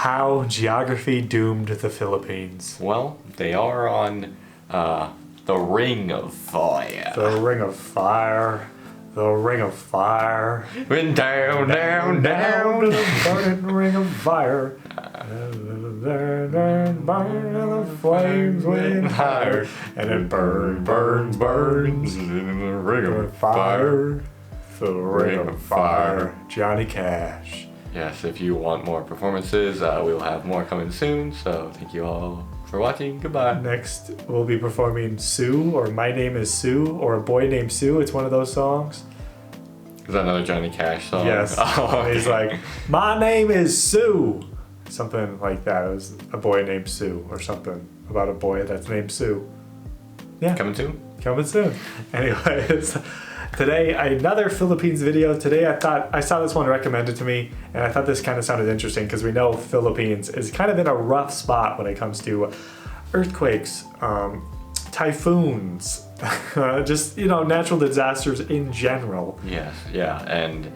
how geography doomed the Philippines. Well, they are on the Ring of Fire. The Ring of Fire. The Ring of Fire. Went down, down, down. to the burning Ring of Fire. The flames went higher. And it burns, burns, burns. in the Ring of Fire. The Ring of Fire. Johnny Cash. Yes, if you want more performances, we'll have more coming soon. So thank you all for watching. Goodbye. Next, we'll be performing Sue, or My Name is Sue, or A Boy Named Sue. It's one of those songs. Is that another Johnny Cash song? Yes. Oh, okay. He's like, my name is Sue. Something like that. It was A Boy Named Sue, or something about a boy that's named Sue. Yeah. Coming soon? Coming soon. Anyways, today, another Philippines video. Today I saw this one recommended to me, and I thought this kind of sounded interesting because we know Philippines is kind of in a rough spot when it comes to earthquakes, typhoons, just, natural disasters in general. Yes, yeah. And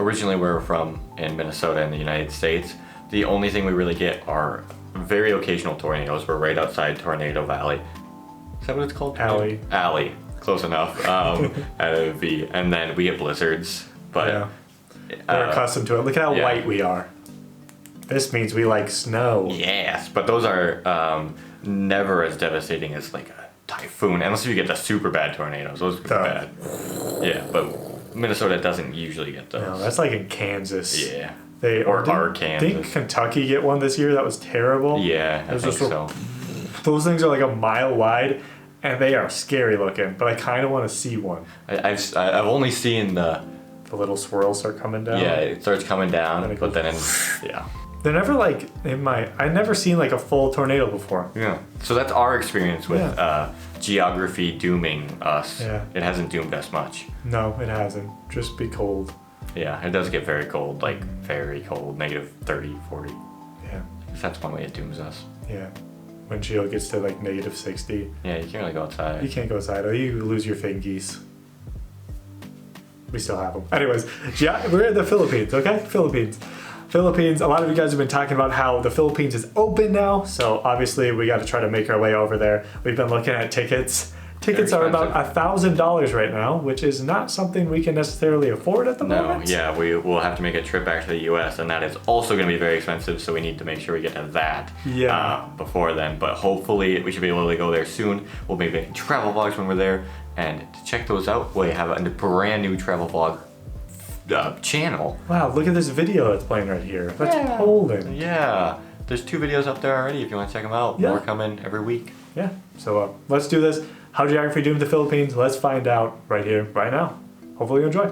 originally we were from in Minnesota in the United States. The only thing we really get are very occasional tornadoes. We're right outside Tornado Valley. Is that what it's called? Alley. Alley. Close enough. At a V. And then we get blizzards. But Yeah. We're accustomed to it. Look at how white we are. This means we like snow. yes, but those are never as devastating as like a typhoon, unless you get the super bad tornadoes. Those are bad. Yeah, but Minnesota doesn't usually get those. No, that's like in Kansas. Yeah. Or Arkansas. Didn't Kentucky get one this year that was terrible? Yeah, I think so. Those things are like a mile wide, and they are scary looking. But I kind of want to see one. I've only seen the little swirls start coming down. Yeah, it starts coming down, but then yeah. They're never like I've never seen like a full tornado before. Yeah. So that's our experience with geography dooming us. Yeah. It hasn't doomed us much. No, it hasn't. Just be cold. Yeah, it does get very cold, like very cold, negative 30, 40. Yeah. That's one way it dooms us. Yeah. Windshield gets to like negative 60. Yeah, you can't really go outside. You can't go outside, or you lose your fingies. We still have them. Anyways, we're in the Philippines, okay? Philippines, a lot of you guys have been talking about how the Philippines is open now, so obviously we got to try to make our way over there. We've been looking at tickets. Tickets are about $1,000 right now, which is not something we can necessarily afford at the moment. No, yeah, we will have to make a trip back to the US, and that is also going to be very expensive, so we need to make sure we get to that before then. But hopefully we should be able to go there soon. We'll be making travel vlogs when we're there, and to check those out, we have a brand new travel vlog channel. Wow, look at this video that's playing right here. That's Poland. Yeah, there's 2 videos up there already if you want to check them out. Yeah. More coming every week. Yeah, so let's do this. How geography doomed the Philippines? Let's find out right here, right now. Hopefully you enjoy.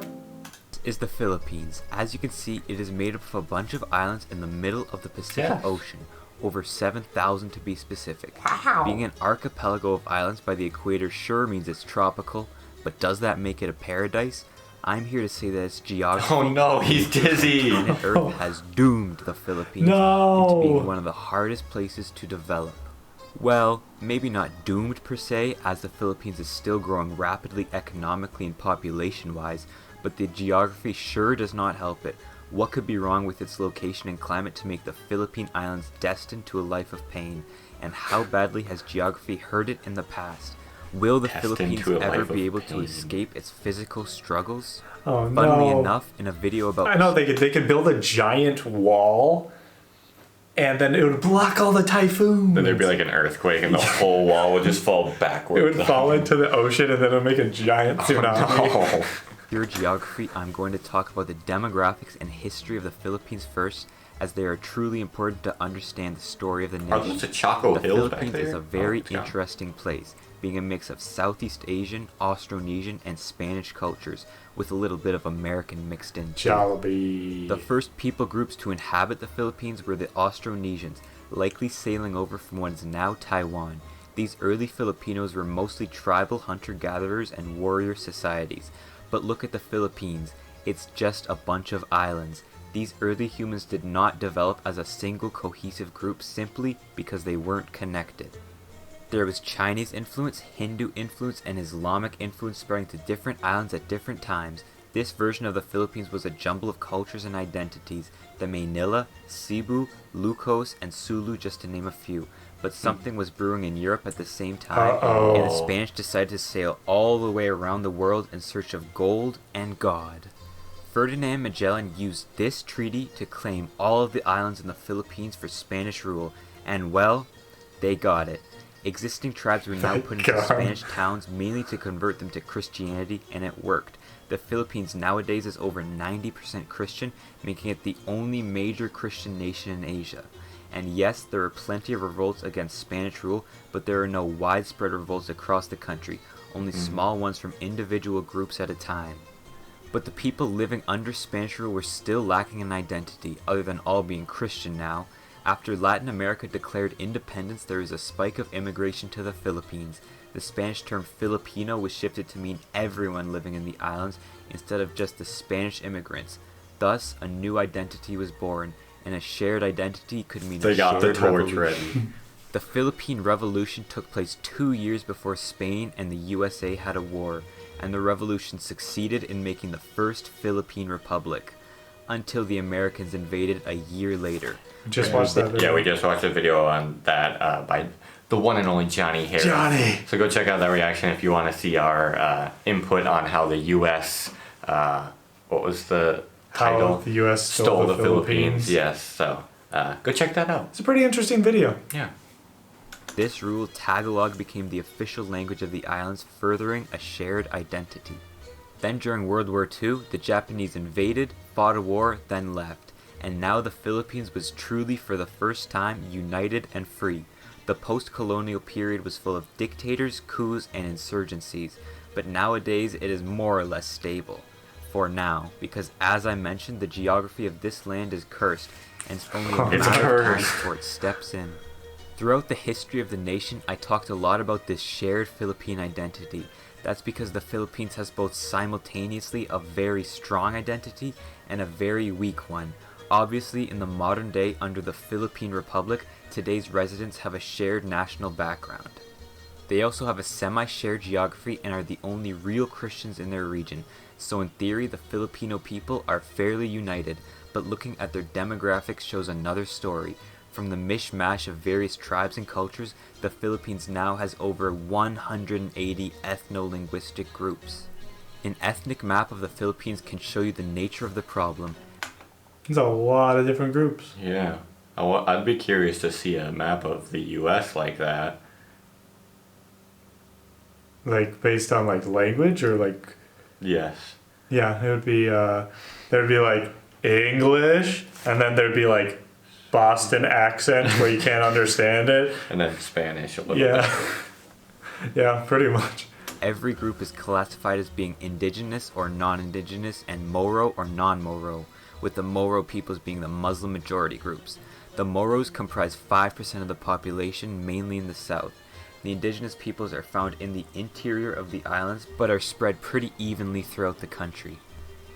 Is the Philippines. As you can see, it is made up of a bunch of islands in the middle of the Pacific Ocean, over 7,000 to be specific. Wow. Being an archipelago of islands by the equator sure means it's tropical, but does that make it a paradise? I'm here to say that its geography Oh no, he's dizzy! planet Earth has doomed the Philippines into being one of the hardest places to develop. Well, maybe not doomed per se, as the Philippines is still growing rapidly economically and population-wise, but the geography sure does not help it. What could be wrong with its location and climate to make the Philippine Islands destined to a life of pain? And how badly has geography hurt it in the past? Will the Philippines ever be able to escape its physical struggles? Oh, Funnily enough, in a video about... I know, they could build a giant wall, and then it would block all the typhoons. Then there'd be like an earthquake and the whole wall would just fall backwards. It would fall into the ocean, and then it would make a giant tsunami. Oh, no. Pure geography, I'm going to talk about the demographics and history of the Philippines first, as they are truly important to understand the story of the nation. Are those the Chaco Hills back Philippines there? is a very interesting place, being a mix of Southeast Asian, Austronesian, and Spanish cultures, with a little bit of American mixed in too. Jollibee. The first people groups to inhabit the Philippines were the Austronesians, likely sailing over from what is now Taiwan. These early Filipinos were mostly tribal hunter-gatherers and warrior societies. But look at the Philippines, it's just a bunch of islands. These early humans did not develop as a single cohesive group simply because they weren't connected. There was Chinese influence, Hindu influence, and Islamic influence spreading to different islands at different times. This version of the Philippines was a jumble of cultures and identities, the Manila, Cebu, Lucos, and Sulu just to name a few. But something was brewing in Europe at the same time, and the Spanish decided to sail all the way around the world in search of gold and God. Ferdinand Magellan used this treaty to claim all of the islands in the Philippines for Spanish rule, and well, they got it. Existing tribes were now put into Spanish towns mainly to convert them to Christianity, and it worked. The Philippines nowadays is over 90% Christian, making it the only major Christian nation in Asia. And yes, there are plenty of revolts against Spanish rule, but there are no widespread revolts across the country, only small ones from individual groups at a time. But the people living under Spanish rule were still lacking an identity, other than all being Christian now. After Latin America declared independence, there was a spike of immigration to the Philippines. The Spanish term Filipino was shifted to mean everyone living in the islands instead of just the Spanish immigrants. Thus, a new identity was born, and a shared identity could mean they a got shared the torch revolution. ready. The Philippine Revolution took place 2 years before Spain and the USA had a war, and the revolution succeeded in making the first Philippine Republic, until the Americans invaded a year later. Just watched that video. Yeah, we just watched a video on that by the one and only Johnny Harris. Johnny! So go check out that reaction if you want to see our input on how the U.S. What was the title? How the U.S. stole the Philippines. Yes, so go check that out. It's a pretty interesting video. Yeah. This rule, Tagalog became the official language of the islands, furthering a shared identity. Then during World War II, the Japanese invaded, fought a war, then left. And now the Philippines was truly for the first time united and free. The post-colonial period was full of dictators, coups, and insurgencies, but nowadays it is more or less stable. For now, because as I mentioned, the geography of this land is cursed, and it's only a matter of time before it steps in. Throughout the history of the nation, I talked a lot about this shared Philippine identity. That's because the Philippines has both simultaneously a very strong identity and a very weak one. Obviously, in the modern day, under the Philippine Republic, today's residents have a shared national background. They also have a semi-shared geography and are the only real Christians in their region, so in theory the Filipino people are fairly united, but looking at their demographics shows another story. From the mishmash of various tribes and cultures, the Philippines now has over 180 ethno-linguistic groups. An ethnic map of the Philippines can show you the nature of the problem. There's a lot of different groups. Yeah. I'd be curious to see a map of the U.S. like that. Like based on like language or like. Yes. Yeah, it would be. There'd be like English, and then there'd be like Boston accent where you can't understand it. And then Spanish a little bit. Yeah, pretty much. Every group is classified as being indigenous or non-indigenous and Moro or non-Moro, with the Moro peoples being the Muslim majority groups. The Moros comprise 5% of the population, mainly in the south. The indigenous peoples are found in the interior of the islands, but are spread pretty evenly throughout the country.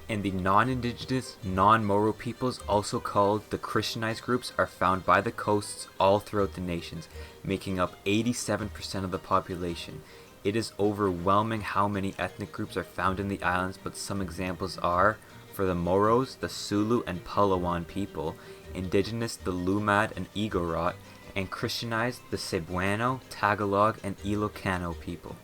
And the non-indigenous, non-Moro peoples, also called the Christianized groups, are found by the coasts all throughout the nations, making up 87% of the population. It is overwhelming how many ethnic groups are found in the islands, but some examples are, for the Moros, the Sulu and Palawan people, indigenous the Lumad and Igorot, and Christianized the Cebuano, Tagalog, and Ilocano people.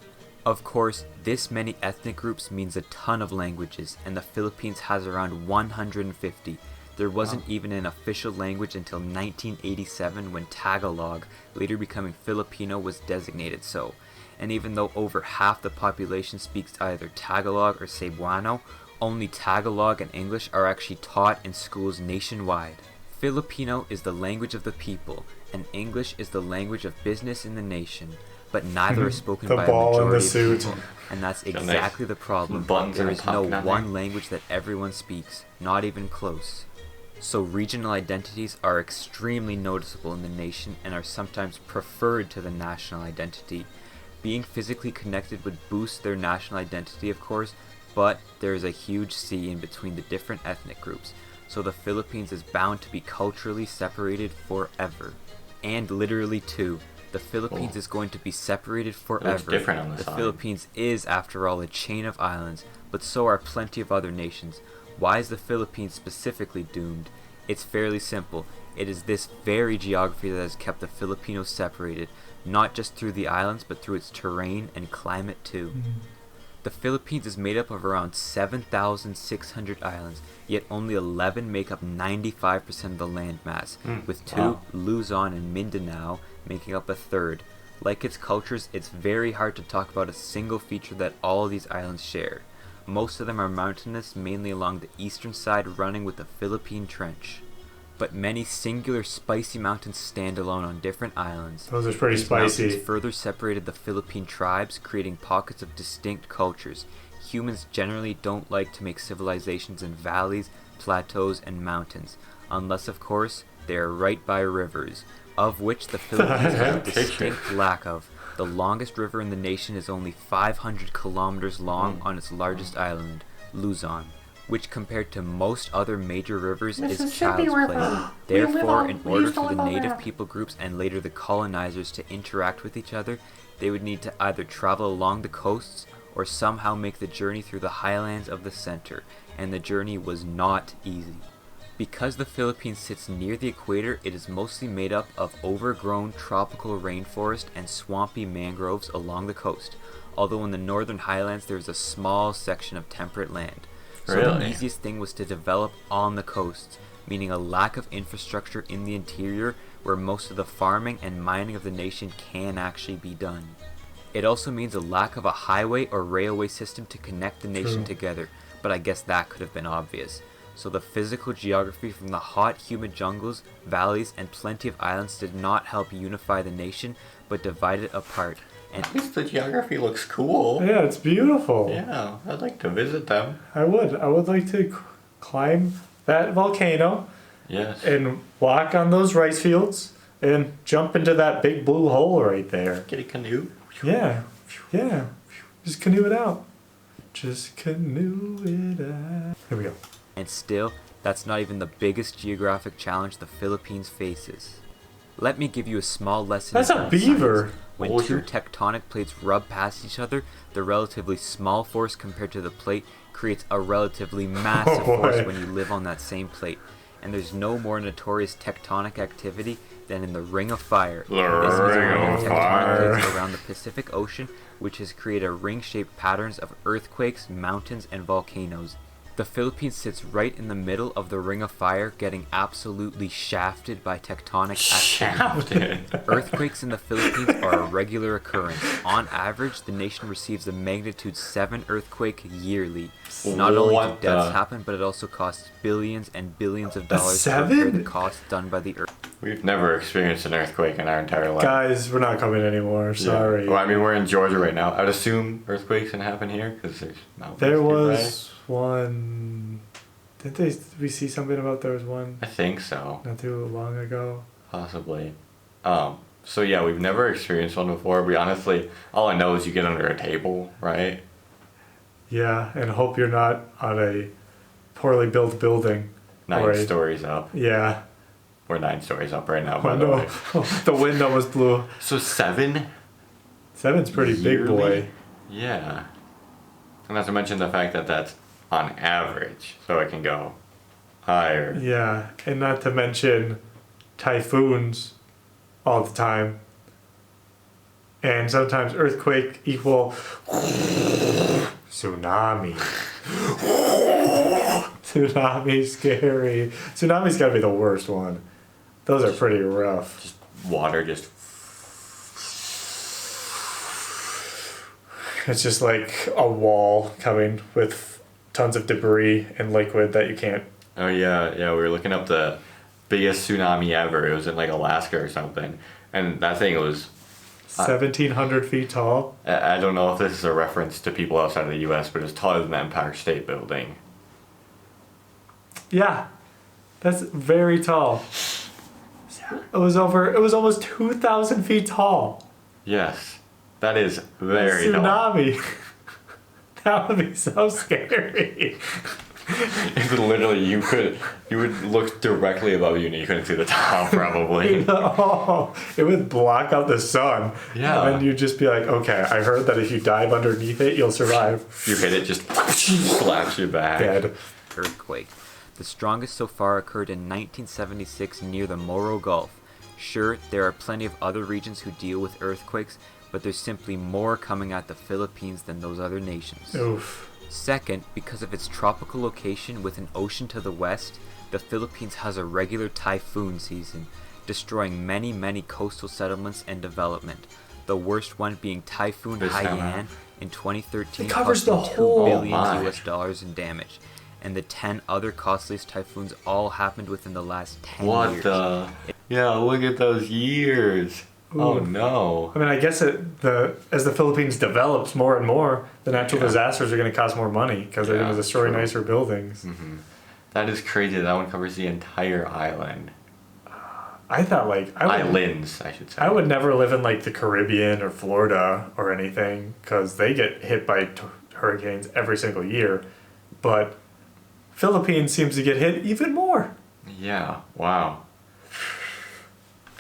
Of course, this many ethnic groups means a ton of languages, and the Philippines has around 150. There wasn't even an official language until 1987 when Tagalog, later becoming Filipino, was designated so. And even though over half the population speaks either Tagalog or Cebuano, only Tagalog and English are actually taught in schools nationwide. Filipino is the language of the people, and English is the language of business in the nation. But neither is spoken by a majority of people, and that's exactly the problem. There is no one language that everyone speaks, not even close. So regional identities are extremely noticeable in the nation and are sometimes preferred to the national identity. Being physically connected would boost their national identity, of course, but there is a huge sea in between the different ethnic groups, so the Philippines is bound to be culturally separated forever. And literally too. The Philippines is going to be separated forever. It looks different on the side. Philippines is, after all, a chain of islands, but so are plenty of other nations. Why is the Philippines specifically doomed? It's fairly simple. It is this very geography that has kept the Filipinos separated, not just through the islands, but through its terrain and climate too. The Philippines is made up of around 7,600 islands, yet only 11 make up 95% of the landmass, with two, Luzon and Mindanao, making up a third. Like its cultures, it's very hard to talk about a single feature that all of these islands share. Most of them are mountainous, mainly along the eastern side running with the Philippine Trench. But many singular spicy mountains stand alone on different islands. Those are pretty spicy. Mountains further separated the Philippine tribes, creating pockets of distinct cultures. Humans generally don't like to make civilizations in valleys, plateaus, and mountains, unless of course they are right by rivers, of which the Philippines has a distinct lack of. The longest river in the nation is only 500 kilometers long on its largest island, Luzon, which compared to most other major rivers is child's play. Therefore, in order for the native people groups and later the colonizers to interact with each other, they would need to either travel along the coasts or somehow make the journey through the highlands of the center, and the journey was not easy. Because the Philippines sits near the equator, it is mostly made up of overgrown tropical rainforest and swampy mangroves along the coast, although in the northern highlands there is a small section of temperate land. So the easiest thing was to develop on the coasts, meaning a lack of infrastructure in the interior where most of the farming and mining of the nation can actually be done. It also means a lack of a highway or railway system to connect the nation together, but I guess that could have been obvious. So the physical geography from the hot, humid jungles, valleys, and plenty of islands did not help unify the nation, but divide it apart. And at least the geography looks cool. Yeah, it's beautiful. Yeah, I'd like to visit them. I would like to climb that volcano. Yes. And walk on those rice fields and jump into that big blue hole right there. Get a canoe. Yeah. Just canoe it out. Just canoe it out. Here we go. And still, that's not even the biggest geographic challenge the Philippines faces. Let me give you a small lesson. That's a beaver. Science. When two tectonic plates rub past each other, the relatively small force compared to the plate creates a relatively massive force when you live on that same plate. And there's no more notorious tectonic activity than in the Ring of Fire. The Ring of Fire. Plates around the Pacific Ocean, which has created ring-shaped patterns of earthquakes, mountains, and volcanoes. The Philippines sits right in the middle of the Ring of Fire, getting absolutely shafted by tectonic activity. Earthquakes in the Philippines are a regular occurrence. On average, the nation receives a magnitude 7 earthquake yearly. Not only do deaths happen, but it also costs billions and billions of dollars to repair the costs done by the earth. We've never experienced an earthquake in our entire life. Guys, we're not coming anymore. Sorry. Yeah. Well, I mean, we're in Georgia right now. I'd assume earthquakes can happen here because there's mountains. There was one. Did we see something about there was one? I think so. Not too long ago. Possibly. So yeah, we've never experienced one before. We honestly, all I know is you get under a table, right? Yeah, and hope you're not on a poorly built building. 9 stories up. Yeah. We're 9 stories up right now, by the way. The wind almost blew. So 7? 7's pretty big, boy. Yeah. And not to mention the fact that that's on average, so it can go higher. Yeah, and not to mention typhoons all the time. And sometimes earthquake equal tsunami. Tsunami's scary. Tsunami's gotta be the worst one. Those are pretty rough. Just water just... It's just like a wall coming with tons of debris and liquid that you can't... Oh yeah, we were looking up the biggest tsunami ever. It was in like Alaska or something. And that thing was... 1,700 feet tall. I don't know if this is a reference to people outside of the U.S., but it's taller than the Empire State Building. Yeah, that's very tall. It was almost 2,000 feet tall. Yes, that is very tall. Tsunami. That would be so scary. It's literally you would look directly above you and you couldn't see the top probably. Oh, it would block out the sun. Yeah. And then you'd just be like, okay, I heard that if you dive underneath it, you'll survive. You hit it, just slaps you back. Dead. Earthquake. The strongest so far occurred in 1976 near the Moro Gulf. Sure, there are plenty of other regions who deal with earthquakes, but there's simply more coming at the Philippines than those other nations. Oof. Second, because of its tropical location with an ocean to the west, the Philippines has a regular typhoon season, destroying many coastal settlements and development. The worst one being Typhoon Haiyan in 2013, It covers the costing whole- $2 billion my. US dollars in damage. And the 10 other costliest typhoons all happened within the last 10 What years. the? Yeah, look at those years. Oh Ooh. no. I mean, I guess as the Philippines develops more and more, the natural Yeah. disasters are going to cost more money because they're Yeah, going to destroy true. nicer buildings. That is crazy. That one covers the entire island. I thought Islands, I should say. I would never live in like the Caribbean or Florida or anything because they get hit by hurricanes every single year. But Philippines seems to get hit even more. Yeah. Wow.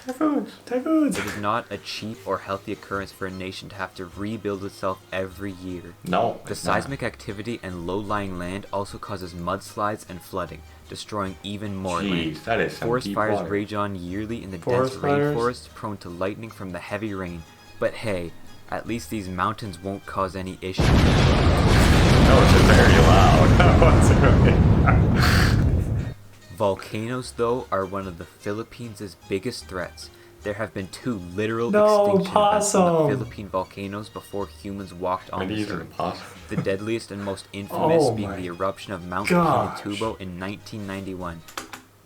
Typhoons. It is not a cheap or healthy occurrence for a nation to have to rebuild itself every year. No. The it's not. seismic activity and low-lying land also causes mudslides and flooding, destroying even more land. Jeez, that is some Forest deep fires water. rage on yearly in the Forest dense fires? rainforest, prone to lightning from the heavy rain. But hey, at least these mountains won't cause any issues. That was very loud. That was really- Volcanoes, though, are one of the Philippines' biggest threats. There have been 2 literal No, extinction events in the possum. Philippine volcanoes before humans walked on Maybe this even earth. possible. The deadliest and most infamous Oh being my the eruption of Mount gosh. Pinatubo in 1991.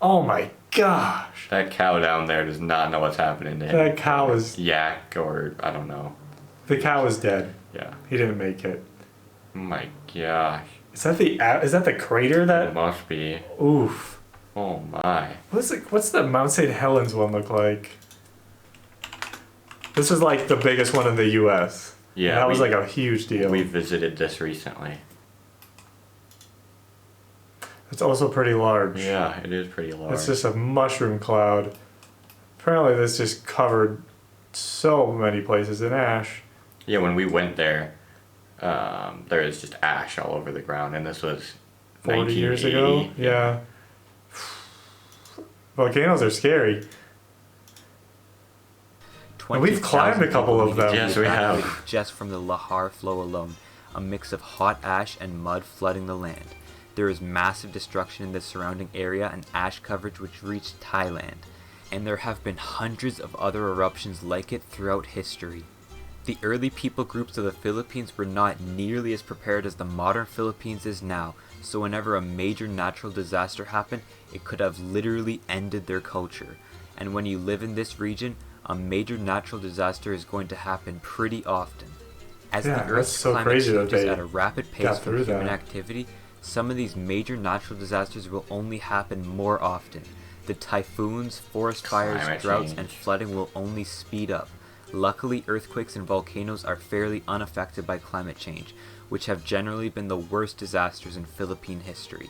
Oh my gosh. That cow down there does not know what's happening to him. That cow is Yak or I don't know. the cow is dead. Yeah. He didn't make it. Oh my gosh. Is that the crater It that? must be. Oof. Oh my. What's the Mount St. Helens one look like? This is like the biggest one in the U.S. Yeah. That was like a huge deal. We visited this recently. It's also pretty large. Yeah, it is pretty large. It's just a mushroom cloud. Apparently, this just covered so many places in ash. Yeah, when we went there, there was just ash all over the ground, and this was 40 years 1980. ago? Yeah. Volcanoes are scary. And we've climbed a couple of them. Yes, we have. Just from the Lahar flow alone, a mix of hot ash and mud flooding the land. There is massive destruction in the surrounding area and ash coverage which reached Thailand. And there have been hundreds of other eruptions like it throughout history. The early people groups of the Philippines were not nearly as prepared as the modern Philippines is now, so whenever a major natural disaster happened, it could have literally ended their culture. And when you live in this region, a major natural disaster is going to happen pretty often. As Yeah, the that's Earth's so climate crazy that changes they at a rapid got pace from through human that. activity, some of these major natural disasters will only happen more often. The typhoons, forest fires, Climate droughts, change. and flooding will only speed up. Luckily, earthquakes and volcanoes are fairly unaffected by climate change, which have generally been the worst disasters in Philippine history.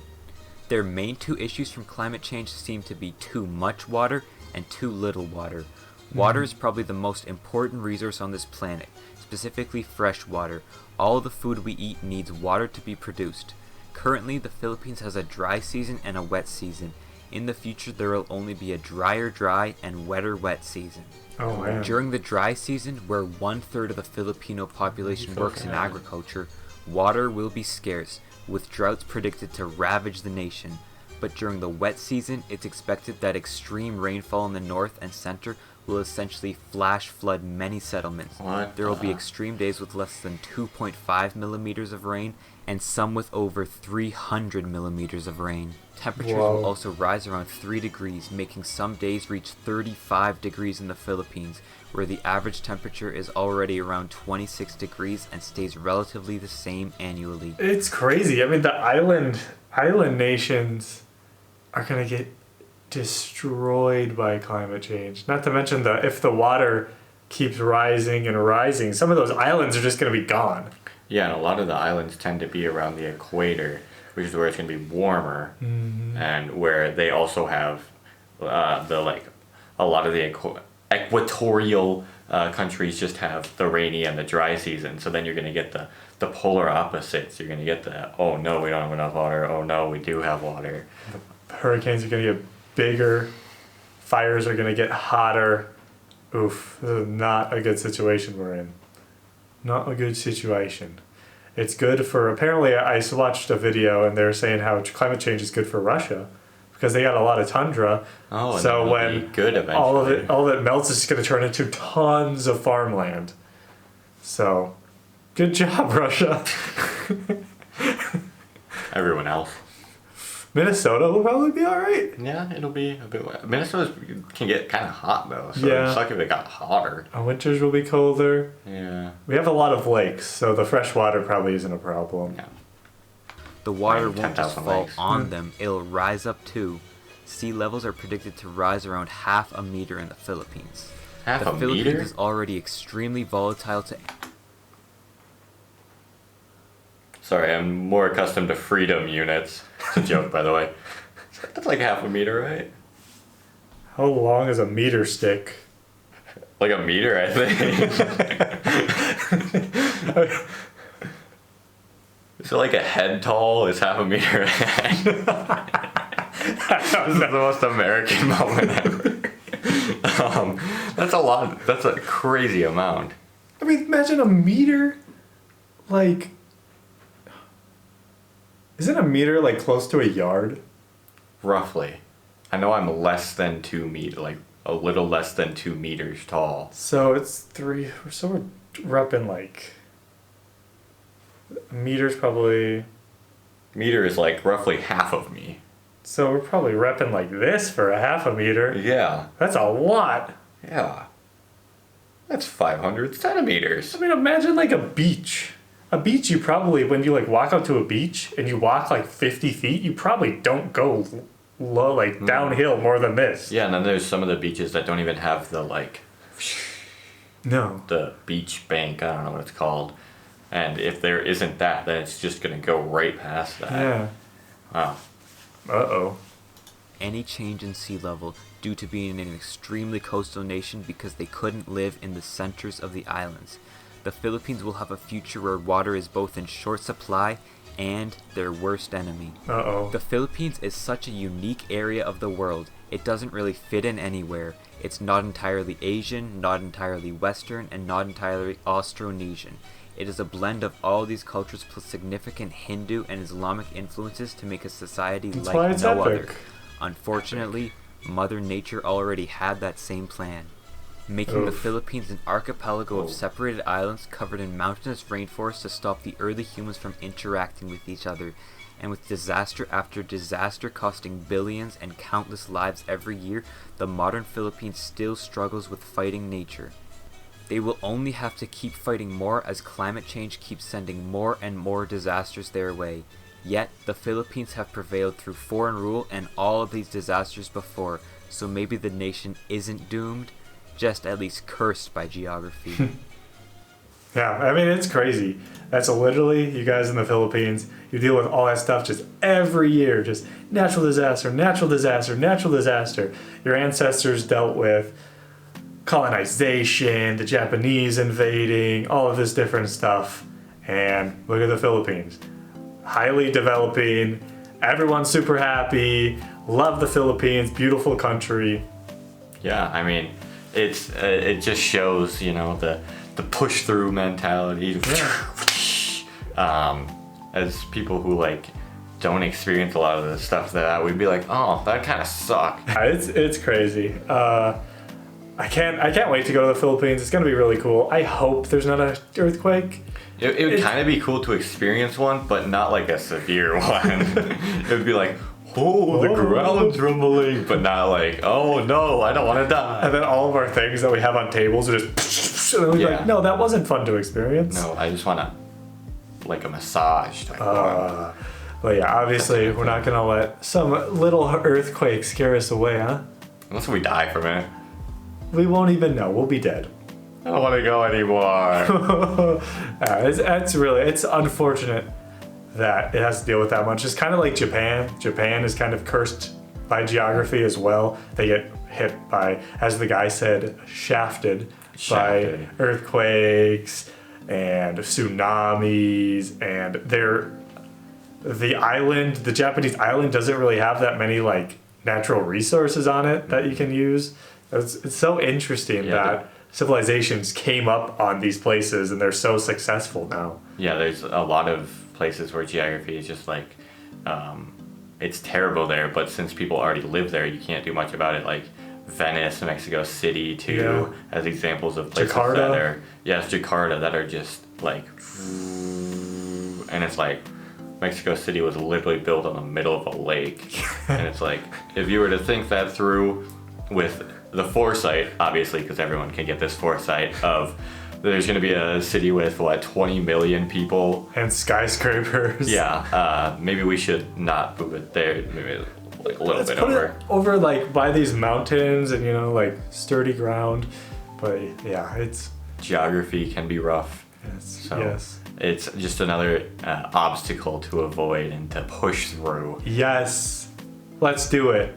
Their main 2 issues from climate change seem to be too much water and too little water. Water is probably the most important resource on this planet, specifically fresh water. All the food we eat needs water to be produced. Currently, the Philippines has a dry season and a wet season. In the future, there will only be a drier dry and wetter wet season. Oh man. During the dry season, where 1/3 of the Filipino population works in agriculture, water will be scarce, with droughts predicted to ravage the nation. But during the wet season, it's expected that extreme rainfall in the north and center will essentially flash flood many settlements. What There will be the- extreme days with less than 2.5 millimeters of rain, and some with over 300 millimeters of rain. Temperatures Whoa. will also rise around 3 degrees, making some days reach 35 degrees in the Philippines, where the average temperature is already around 26 degrees and stays relatively the same annually. It's crazy. I mean, the island nations are gonna get destroyed by climate change. Not to mention if the water keeps rising and rising, some of those islands are just gonna be gone. Yeah, and a lot of the islands tend to be around the equator, which is where it's going to be warmer, and where they also have a lot of the equatorial countries just have the rainy and the dry season. So then you're going to get the polar opposites. You're going to get the, oh no, we don't have enough water. Oh no, we do have water. The hurricanes are going to get bigger. Fires are going to get hotter. Oof, this is not a good situation we're in. Not a good situation. It's good for, apparently I watched a video and they're saying how climate change is good for Russia because they got a lot of tundra. Oh, and so it'll when be good eventually. all of it melts, it's going to turn into tons of farmland. So, good job, Russia. Everyone else. Minnesota will probably be all right. Yeah, it'll be a bit. Minnesota can get kind of hot though, so Yeah. it'd suck if it got hotter. Our winters will be colder. Yeah. We have a lot of lakes, so the fresh water probably isn't a problem. Yeah. The water Like won't just 10,000 fall lakes. on them, it'll rise up too. Sea levels are predicted to rise around half a meter in the Philippines. Half The a Philippines meter? is already extremely volatile to Sorry, I'm more accustomed to freedom units. It's a joke, by the way. That's like half a meter, right? How long is a meter stick? Like a meter, I think. Is it like a head tall? Is half a meter a head? This is the most American moment ever. That's a lot. That's a crazy amount. I mean, imagine a meter, like, isn't a meter like close to a yard? Roughly. I know I'm less than 2 meters, like a little less than 2 meters tall. So it's 3, so we're up in like, a meter's probably, Meter is like roughly half of me. so we're probably repping like this for a half a meter. Yeah. That's a lot. Yeah. That's 500 centimeters. I mean, imagine like a beach. A beach, you probably, when you like walk out to a beach and you walk like 50 feet, you probably don't go low, like downhill more than this. Yeah, and then there's some of the beaches that don't even have the like No. the beach bank. I don't know what it's called. And if there isn't that, then it's just gonna go right past that. Yeah. Wow. Uh-oh. any change in sea level due to being an extremely coastal nation because they couldn't live in the centers of the islands. The Philippines will have a future where water is both in short supply and their worst enemy. Uh-oh. The Philippines is such a unique area of the world. It doesn't really fit in anywhere. It's not entirely Asian, not entirely Western, and not entirely Austronesian. It is a blend of all these cultures plus significant Hindu and Islamic influences to make a society That's why like it's no epic. other. Unfortunately, Mother Nature already had that same plan, making the Oof. Philippines an archipelago of separated islands covered in mountainous rainforests to stop the early humans from interacting with each other, and with disaster after disaster costing billions and countless lives every year, the modern Philippines still struggles with fighting nature. They will only have to keep fighting more as climate change keeps sending more and more disasters their way. Yet, the Philippines have prevailed through foreign rule and all of these disasters before, so maybe the nation isn't doomed, just at least cursed by geography. Yeah, I mean, it's crazy. That's literally, you guys in the Philippines, you deal with all that stuff just every year. Just natural disaster, natural disaster, natural disaster. Your ancestors dealt with colonization, the Japanese invading, all of this different stuff. And look at the Philippines. Highly developing, everyone's super happy, love the Philippines, beautiful country. Yeah, I mean, it just shows, you know, the push through mentality. As people who like don't experience a lot of the stuff that we'd be like, oh, that kind of sucked. It's crazy. I can't wait to go to the Philippines. It's gonna be really cool. I hope there's not an earthquake. It would kind of be cool to experience one, but not like a severe one. It would be like, oh, the ground's rumbling, but not like, oh no, I don't want to die. And then all of our things that we have on tables are just. And we're like, no, that wasn't fun to experience. No, I just want to, like a massage type one. But yeah, obviously we're not gonna let some little earthquake scare us away, huh? Unless we die from it. We won't even know. We'll be dead. I don't want to go anymore. It's unfortunate. that it has to deal with that much. It's kind of like Japan. Japan is kind of cursed by geography as well. They get hit by, as the guy said, shafted. By earthquakes and tsunamis, and the Japanese island doesn't really have that many like natural resources on it that you can use. It's so interesting that civilizations came up on these places and they're so successful now. Yeah, there's a lot of places where geography is just like, it's terrible there, but since people already live there, you can't do much about it. Like Venice, Mexico City too, as examples of places Jakarta. that are, Jakarta, that are just like, and it's like, Mexico City was literally built on the middle of a lake. And it's like, if you were to think that through with the foresight, obviously, because everyone can get this foresight of, there's going to be a city with, 20 million people. And skyscrapers. Yeah, maybe we should not move it there, maybe like a little bit over. Over like by these mountains and, like sturdy ground. But yeah, it's... Geography can be rough. Yes. It's just another obstacle to avoid and to push through. Yes. Let's do it.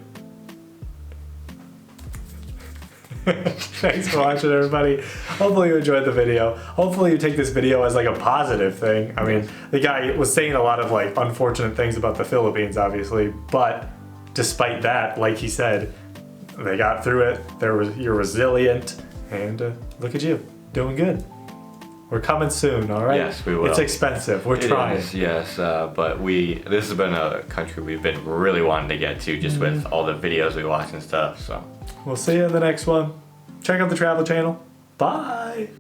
Thanks for watching, everybody. Hopefully you enjoyed the video. Hopefully you take this video as like a positive thing. I mean, the guy was saying a lot of like unfortunate things about the Philippines, obviously, but despite that, like he said, they got through it. You're resilient, and look at you, doing good. We're coming soon, all right? Yes, we will. It's expensive. We're trying. Yes, but this has been a country we've been really wanting to get to, just with all the videos we watch and stuff. So we'll see you in the next one. Check out the travel channel. Bye.